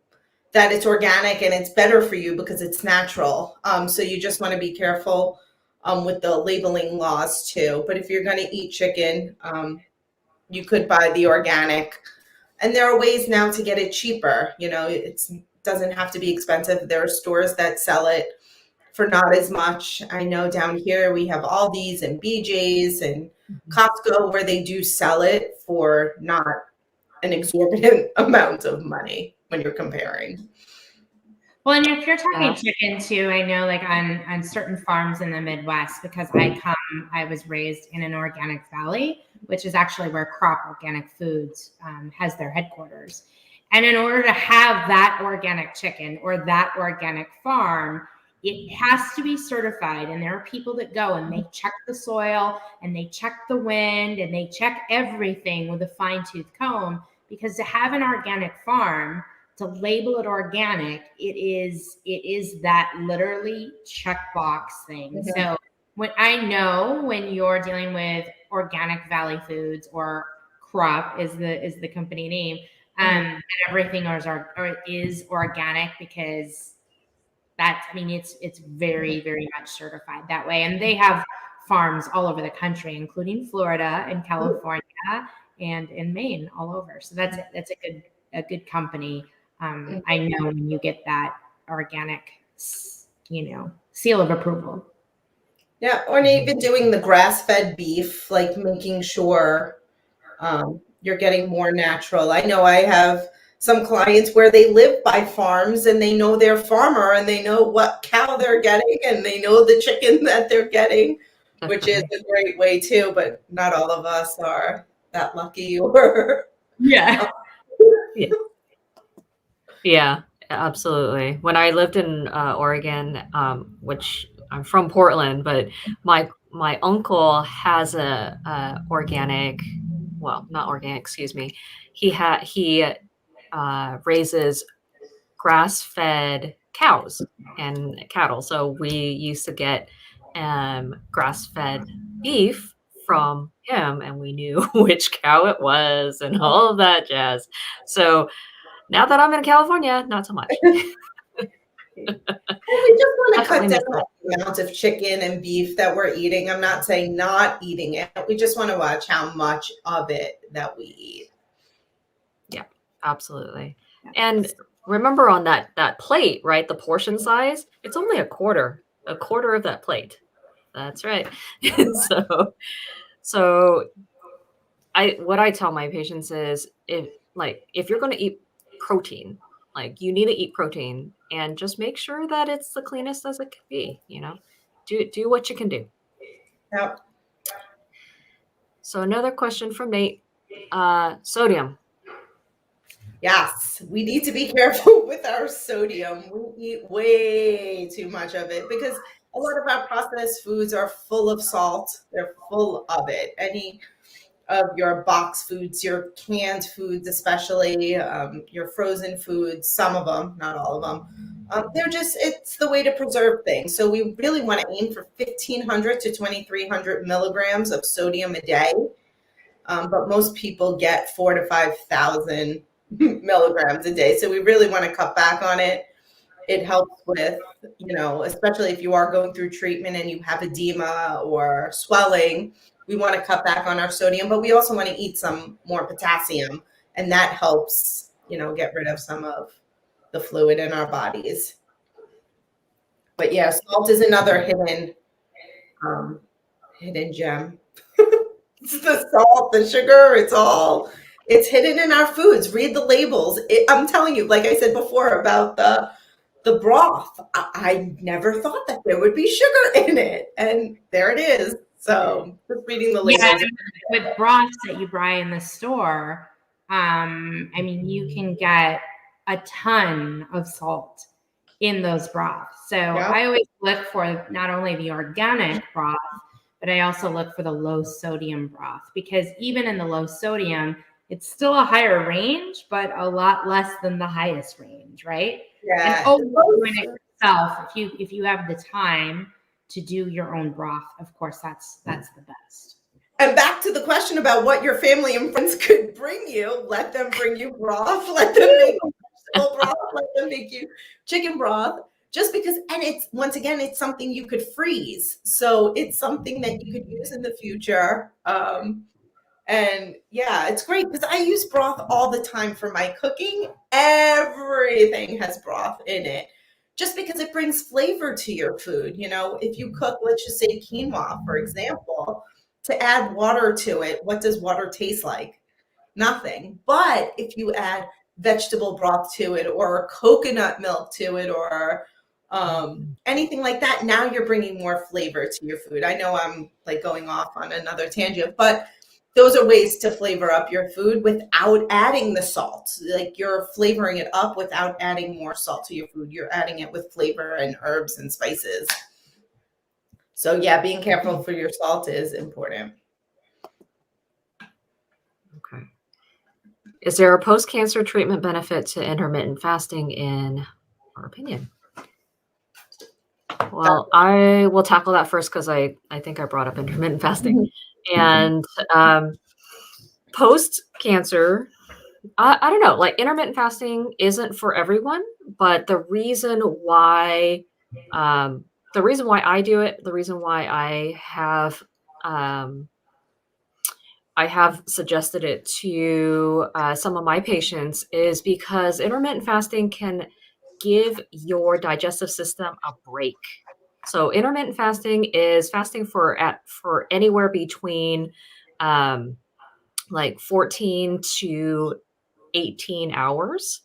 that it's organic and it's better for you because it's natural. So you just want to be careful with the labeling laws too. But if you're going to eat chicken, you could buy the organic. And there are ways now to get it cheaper. You know, it doesn't have to be expensive. There are stores that sell it for not as much. I know down here we have Aldi's and BJ's and Costco where they do sell it for not an exorbitant amount of money when you're comparing. Well, and if you're talking chicken too, I know like on certain farms in the Midwest, because I was raised in an organic valley, which is actually where Crop Organic Foods has their headquarters. And in order to have that organic chicken or that organic farm, it has to be certified. And there are people that go and they check the soil and they check the wind and they check everything with a fine-tooth comb, because to have an organic farm, to label it organic, it is that literally checkbox thing. Mm-hmm. So when you're dealing with Organic Valley Foods or Crop is the company name, and everything is organic, because it's very, very much certified that way. And they have farms all over the country, including Florida and California and in Maine, all over. So that's a good company. I know when you get that organic, seal of approval. Yeah, or even doing the grass-fed beef, like making sure you're getting more natural. I know I have some clients where they live by farms and they know their farmer and they know what cow they're getting and they know the chicken that they're getting, which is a great way too, but not all of us are that lucky or Yeah, absolutely. When I lived in Oregon, which I'm from Portland, but my uncle has a organic, well, not organic, excuse me. He raises grass-fed cows and cattle. So we used to get grass-fed beef from him, and we knew which cow it was and all of that jazz. So now that I'm in California, not so much. We just want to cut down the amount of chicken and beef that we're eating. I'm not saying not eating it. We just want to watch how much of it that we eat. Yeah, absolutely. And remember on that plate, right? The portion size, it's only a quarter of that plate. That's right. So what I tell my patients is if you're going to eat protein, like you need to eat protein, and just make sure that it's the cleanest as it can be, do what you can do. Yep. So another question from Nate, sodium. Yes, we need to be careful with our sodium. We eat way too much of it because a lot of our processed foods are full of salt. They're full of it. Any of your box foods, your canned foods, especially your frozen foods, some of them, not all of them, it's the way to preserve things. So we really want to aim for 1,500 to 2,300 milligrams of sodium a day. But most people get 4,000 to 5,000 milligrams a day. So we really want to cut back on it. It helps with, especially if you are going through treatment and you have edema or swelling, we want to cut back on our sodium, but we also want to eat some more potassium, and that helps, get rid of some of the fluid in our bodies. But yeah, salt is another hidden gem. It's the salt, the sugar, it's hidden in our foods. Read the labels. I'm telling you, like I said before about the broth, I never thought that there would be sugar in it, and there it is. So just reading the labels. Yeah, with broths that you buy in the store, you can get a ton of salt in those broths. So I always look for not only the organic broth, but I also look for the low sodium broth, because even in the low sodium, it's still a higher range, but a lot less than the highest range, right? Yeah. And doing it yourself, if you have the time to do your own broth, of course, that's the best. And back to the question about what your family and friends could bring you. Let them bring you broth. Let them make vegetable broth. Let them make you chicken broth. Just because, and it's, once again, it's something you could freeze. So it's something that you could use in the future. And yeah, it's great because I use broth all the time for my cooking. Everything has broth in it, just because it brings flavor to your food. You know, if you cook, let's just say quinoa, for example, to add water to it, what does water taste like? Nothing. But if you add vegetable broth to it, or coconut milk to it, or anything like that, now you're bringing more flavor to your food. I know I'm like going off on another tangent, but those are ways to flavor up your food without adding the salt. Like, you're flavoring it up without adding more salt to your food. You're adding it with flavor and herbs and spices. So yeah, being careful for your salt is important. Okay. Is there a post-cancer treatment benefit to intermittent fasting in our opinion? Well, I will tackle that first because I think I brought up intermittent fasting. And post-cancer, I don't know, like, intermittent fasting isn't for everyone, but the reason why I do it, the reason why I have suggested it to some of my patients is because intermittent fasting can give your digestive system a break. So intermittent fasting is fasting for anywhere between like 14 to 18 hours,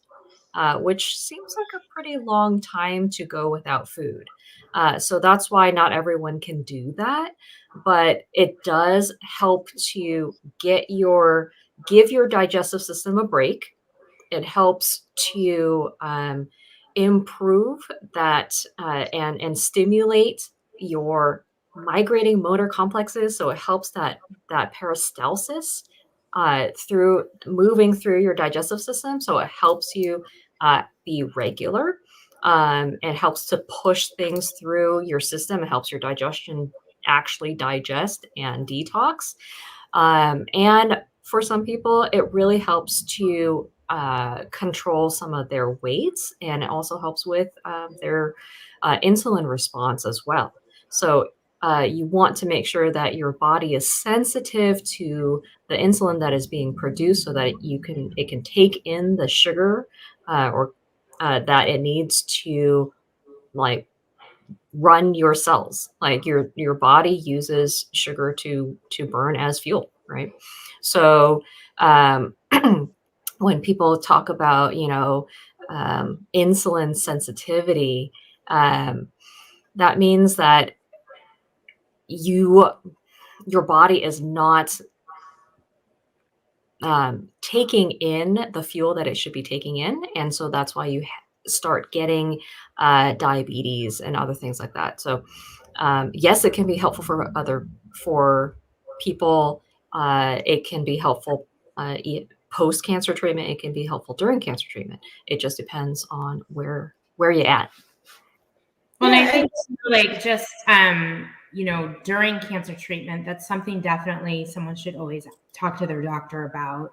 which seems like a pretty long time to go without food. So that's why not everyone can do that, but it does help to give your digestive system a break. It helps to improve that and stimulate your migrating motor complexes. So it helps that peristalsis through moving through your digestive system. So it helps you be regular. It helps to push things through your system. It helps your digestion actually digest and detox. And for some people, it really helps to control some of their weights, and it also helps with their insulin response as well. So you want to make sure that your body is sensitive to the insulin that is being produced, so that it can take in the sugar or that it needs to, like, run your cells. Like, your body uses sugar to burn as fuel, right? So when people talk about, insulin sensitivity, that means that your body is not taking in the fuel that it should be taking in, and so that's why you start getting diabetes and other things like that. So yes, it can be helpful for people. It can be helpful post-cancer treatment. It can be helpful during cancer treatment. It just depends on where you're at. Well, I think like just during cancer treatment, that's something definitely someone should always talk to their doctor about,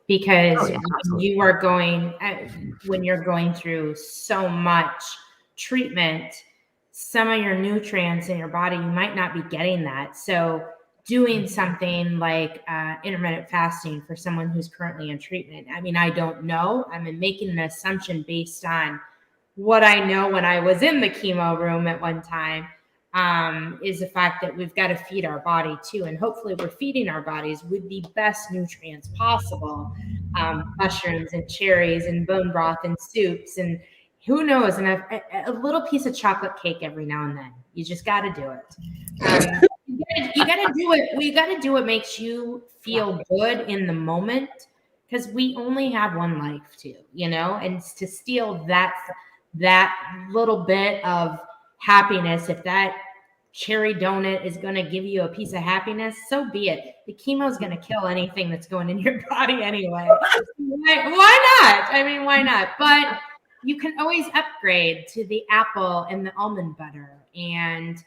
because when you're going through so much treatment, some of your nutrients in your body, you might not be getting that. So doing something like intermittent fasting for someone who's currently in treatment, I mean, I don't know. I'm making an assumption based on what I know when I was in the chemo room at one time, is the fact that we've got to feed our body too. And hopefully we're feeding our bodies with the best nutrients possible. Mushrooms and cherries and bone broth and soups, and who knows, and a little piece of chocolate cake every now and then. You just got to do it. You got to do it. We got to do what makes you feel good in the moment, because we only have one life too, and to steal that little bit of happiness, if that cherry donut is going to give you a piece of happiness, so be it. The chemo is going to kill anything that's going in your body anyway. Why not? I mean, why not? But you can always upgrade to the apple and the almond butter and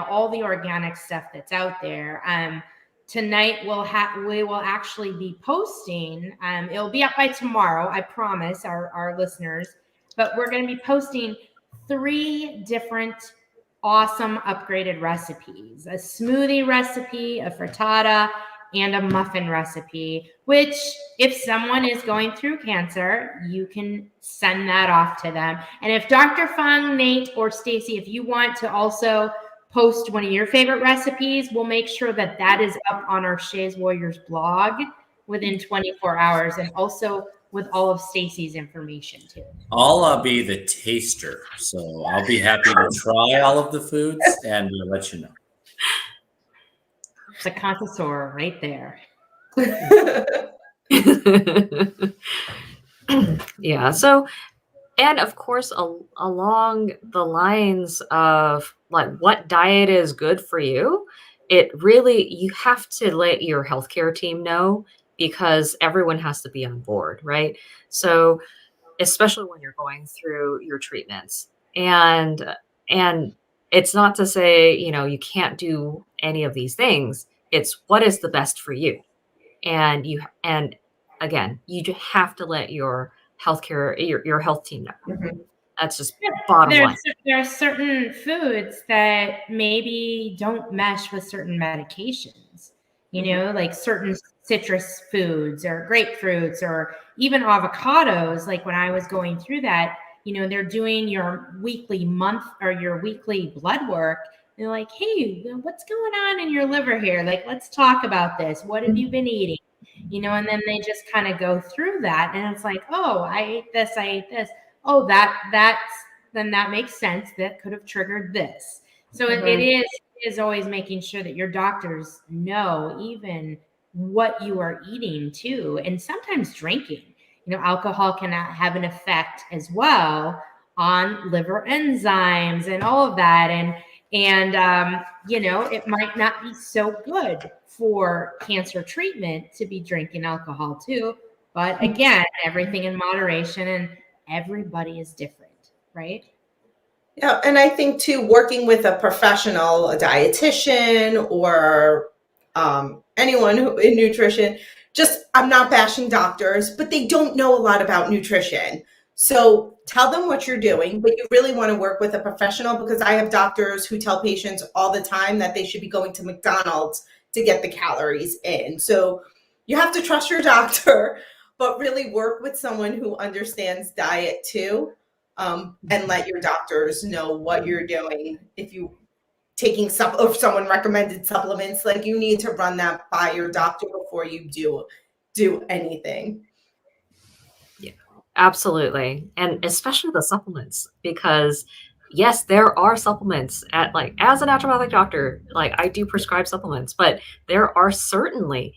all the organic stuff that's out there. Tonight we will actually be posting. It'll be up by tomorrow, I promise our listeners. But we're going to be posting 3 different awesome upgraded recipes: a smoothie recipe, a frittata, and a muffin recipe, which if someone is going through cancer, you can send that off to them. And if Dr. Fung, Nate, or Stacy, if you want to also post one of your favorite recipes, we'll make sure that is up on our Shays Warriors blog within 24 hours, and also with all of Stacy's information too. I'll be the taster, so I'll be happy to try all of the foods and let you know. The connoisseur right there. Yeah. So, and of course, along the lines of like what diet is good for you, you have to let your healthcare team know, because everyone has to be on board, right? So, especially when you're going through your treatments, and it's not to say, you can't do any of these things. It's what is the best for you. And again, you have to let your healthcare, your health team know. Mhm. That's just bottom line. There are certain foods that maybe don't mesh with certain medications, like certain citrus foods or grapefruits or even avocados. Like when I was going through that, they're doing your weekly blood work. They're like, hey, what's going on in your liver here? Like, let's talk about this. What have you been eating? And then they just kind of go through that. And it's like, oh, I ate this. Oh, then that makes sense. That could have triggered this. So it is always making sure that your doctors know even what you are eating too. And sometimes drinking, alcohol can have an effect as well on liver enzymes and all of that. And it might not be so good for cancer treatment to be drinking alcohol too. But again, everything in moderation, and everybody is different, right? Yeah, and I think too, working with a professional, a dietitian, or anyone in nutrition, I'm not bashing doctors, but they don't know a lot about nutrition. So tell them what you're doing, but you really want to work with a professional, because I have doctors who tell patients all the time that they should be going to McDonald's to get the calories in. So you have to trust your doctor, but really work with someone who understands diet too, and let your doctors know what you're doing. If you taking if someone recommended supplements, like you need to run that by your doctor before you do anything. Yeah, absolutely. And especially the supplements, because yes, there are supplements as a naturopathic doctor, I do prescribe supplements, but there are certainly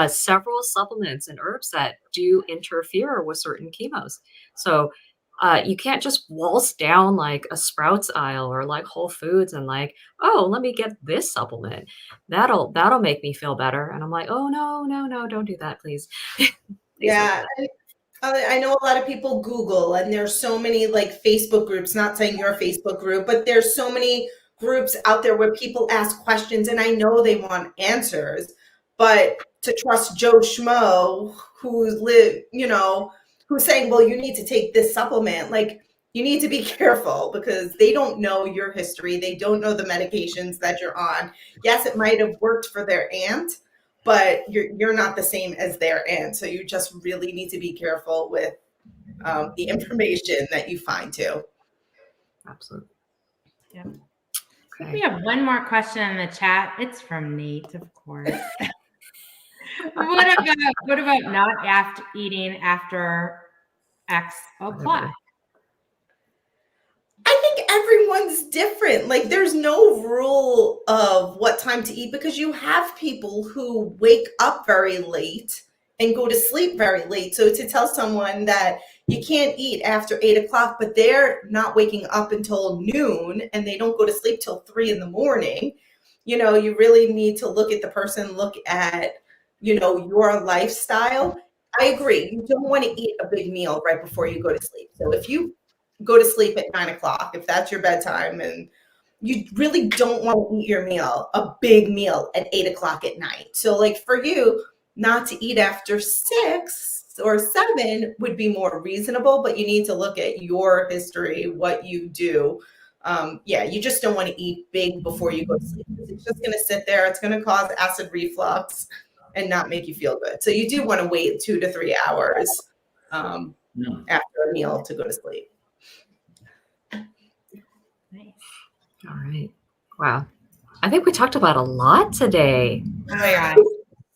several supplements and herbs that do interfere with certain chemos. So you can't just waltz down like a Sprouts aisle or like Whole Foods and oh, let me get this supplement. That'll make me feel better. And I'm like, oh, no, don't do that, please. Yeah. I know a lot of people Google, and there's so many Facebook groups, not saying your Facebook group, but there's so many groups out there where people ask questions, and I know they want answers, but to trust Joe Schmo who's saying, well, you need to take this supplement, you need to be careful, because they don't know your history. They don't know the medications that you're on. Yes, it might have worked for their aunt, but you're not the same as their aunt. So you just really need to be careful with the information that you find too. Absolutely. Yep. Okay. We have one more question in the chat. It's from Nate, of course. What about not eating after X o'clock? I think everyone's different. There's no rule of what time to eat, because you have people who wake up very late and go to sleep very late. So to tell someone that you can't eat after 8 o'clock, but they're not waking up until noon and they don't go to sleep till 3 in the morning, you know, you really need to look at the person, look at, you know, your lifestyle. I agree. You don't want to eat a big meal right before you go to sleep. So if you go to sleep at 9 o'clock, if that's your bedtime, and you really don't want to eat your meal, a big meal at 8 o'clock at night. So like for you, not to eat after 6 or 7 would be more reasonable, but you need to look at your history, what you do. Yeah, you just don't want to eat big before you go to sleep. It's just going to sit there. It's going to cause acid reflux and not make you feel good. So you do want to wait 2 to 3 hours after a meal to go to sleep. Nice. All right. Wow. I think we talked about a lot today. Oh my God.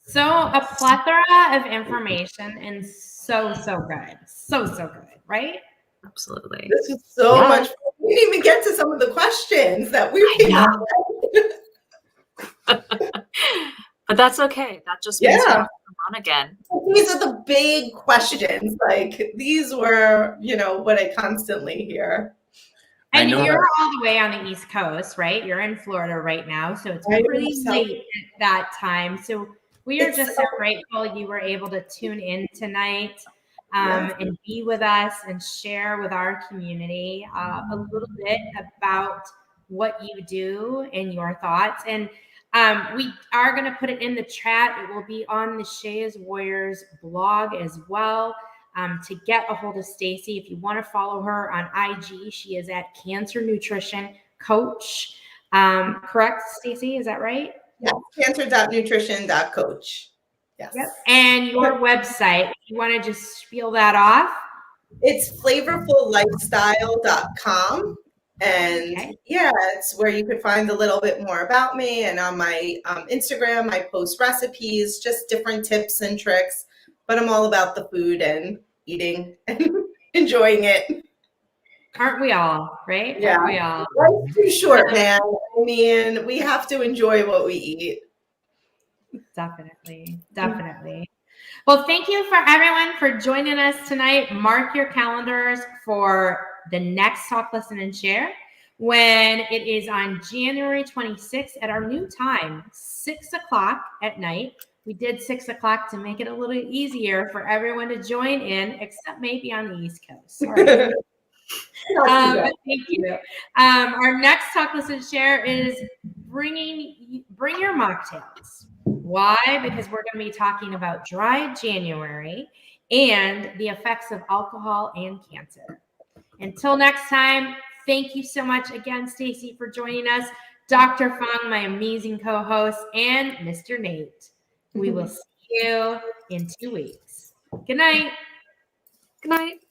So a plethora of information and so good. So good, right? Absolutely. This was so much fun. We didn't even get to some of the questions that we came up with. But that's okay. That just means we have to come on again. These are the big questions. Like these were, you know, what I constantly hear. And you're all the way on the East Coast, right? You're in Florida right now. So it's pretty late at that time. So we are just so grateful you were able to tune in tonight and be with us and share with our community a little bit about what you do and your thoughts. And we are going to put it in the chat. It will be on the Shays Warriors blog as well. To get a hold of Stacy, if you want to follow her on IG, she is at Cancer Nutrition Coach. Correct, Stacy? Is that right? Yeah, cancer.nutrition.coach. Yes. Yep. And your website, if you want to just spiel that off. It's flavorfullifestyle.com. And yeah, it's where you could find a little bit more about me. And on my Instagram, I post recipes, just different tips and tricks. But I'm all about the food and eating and enjoying it. Aren't we all, right? Yeah. Aren't we all? Life's too short, man. I mean, we have to enjoy what we eat. Definitely. Well, thank you for everyone for joining us tonight. Mark your calendars for the next Talk, Listen, and Share when it is on January 26th at our new time, 6 o'clock at night. We did 6 o'clock to make it a little easier for everyone to join in, except maybe on the East Coast. Sorry. Thank you. Our next Talk, Listen, Share is bring your mocktails. Why? Because we're going to be talking about dry January and the effects of alcohol and cancer. Until next time, thank you so much again, Stacy, for joining us, Dr. Fung, my amazing co-host, and Mr. Nate. We will see you in 2 weeks. Good night. Good night.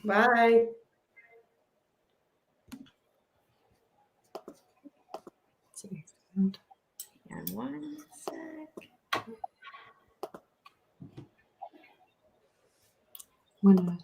Bye. And 1 sec. When